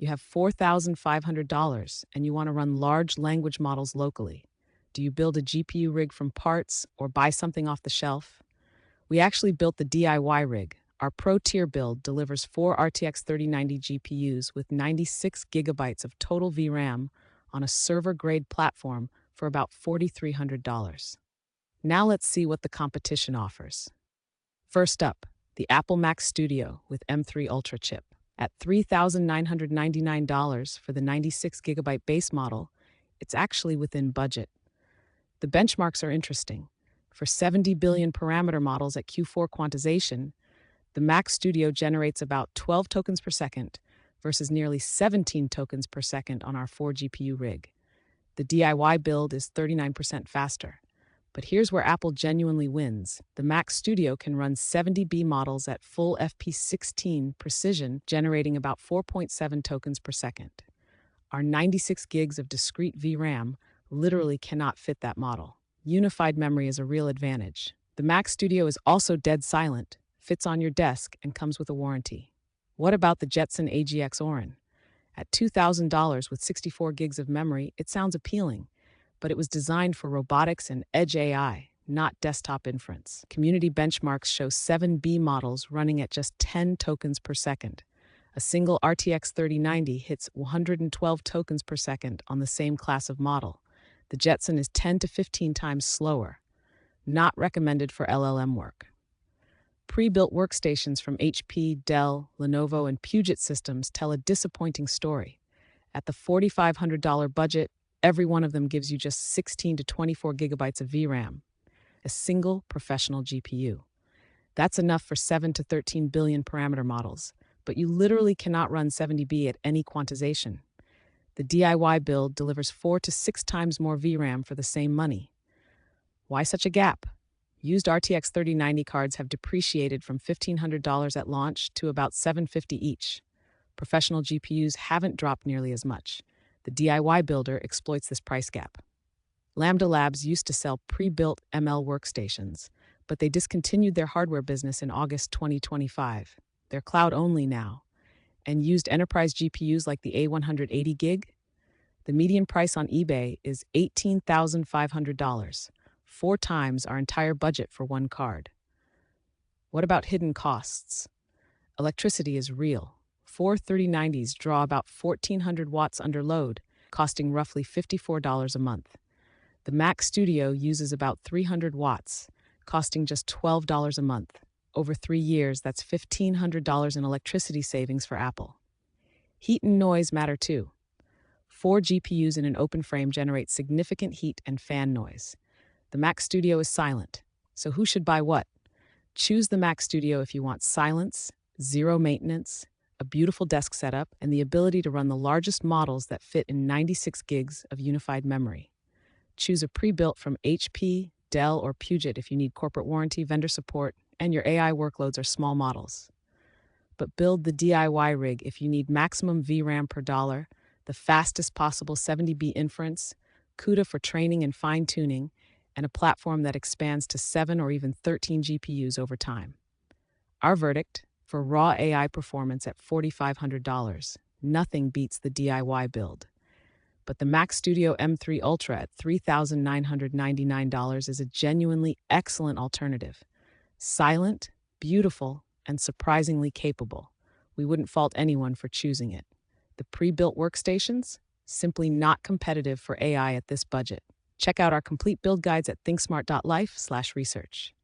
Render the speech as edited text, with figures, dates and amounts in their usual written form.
You have $4,500 and you want to run large language models locally. Do you build a GPU rig from parts or buy something off the shelf? We actually built the DIY rig. Our Pro tier build delivers 4 RTX 3090 GPUs with 96 gigabytes of total VRAM on a server-grade platform for about $4,300. Now let's see what the competition offers. First up, the Apple Mac Studio with M3 Ultra chip. At $3,999 for the 96 gigabyte base model, it's actually within budget. The benchmarks are interesting. For 70 billion parameter models at Q4 quantization, the Mac Studio generates about 12 tokens per second versus nearly 17 tokens per second on our 4 GPU rig. The DIY build is 39% faster. But here's where Apple genuinely wins. The Mac Studio can run 70B models at full FP16 precision, generating about 4.7 tokens per second. Our 96 gigs of discrete VRAM literally cannot fit that model. Unified memory is a real advantage. The Mac Studio is also dead silent, fits on your desk, and comes with a warranty. What about the Jetson AGX Orin? At $2,000 with 64 gigs of memory, it sounds appealing, but it was designed for robotics and edge AI, not desktop inference. Community benchmarks show 7B models running at just 10 tokens per second. A single RTX 3090 hits 112 tokens per second on the same class of model. The Jetson is 10 to 15 times slower. Not recommended for LLM work. Pre-built workstations from HP, Dell, Lenovo, and Puget Systems tell a disappointing story. At the $4,500 budget, every one of them gives you just 16 to 24 gigabytes of VRAM, a single professional GPU. That's enough for 7 to 13 billion parameter models, but you literally cannot run 70B at any quantization. The DIY build delivers 4 to 6 times more VRAM for the same money. Why such a gap? Used RTX 3090 cards have depreciated from $1,500 at launch to about $750 each. Professional GPUs haven't dropped nearly as much. The DIY builder exploits this price gap. Lambda Labs used to sell pre-built ML workstations, but they discontinued their hardware business in August 2025. They're cloud-only now, and used enterprise GPUs like the A180 gig. The median price on eBay is $18,500, 4 times our entire budget for one card. What about hidden costs? Electricity is real. 4 3090s draw about 1,400 watts under load, costing roughly $54 a month. The Mac Studio uses about 300 watts, costing just $12 a month. Over 3 years, that's $1,500 in electricity savings for Apple. Heat and noise matter too. 4 GPUs in an open frame generate significant heat and fan noise. The Mac Studio is silent, so who should buy what? Choose the Mac Studio if you want silence, zero maintenance, a beautiful desk setup, and the ability to run the largest models that fit in 96 gigs of unified memory. Choose a pre-built from HP, Dell, or Puget if you need corporate warranty, vendor support, and your AI workloads are small models. But build the DIY rig if you need maximum VRAM per dollar, the fastest possible 70B inference, CUDA for training and fine-tuning, and a platform that expands to 7 or even 13 GPUs over time. Our verdict: for raw AI performance at $4,500, nothing beats the DIY build. But the Mac Studio M3 Ultra at $3,999 is a genuinely excellent alternative. Silent, beautiful, and surprisingly capable. We wouldn't fault anyone for choosing it. The pre-built workstations? Simply not competitive for AI at this budget. Check out our complete build guides at thinksmart.life/research.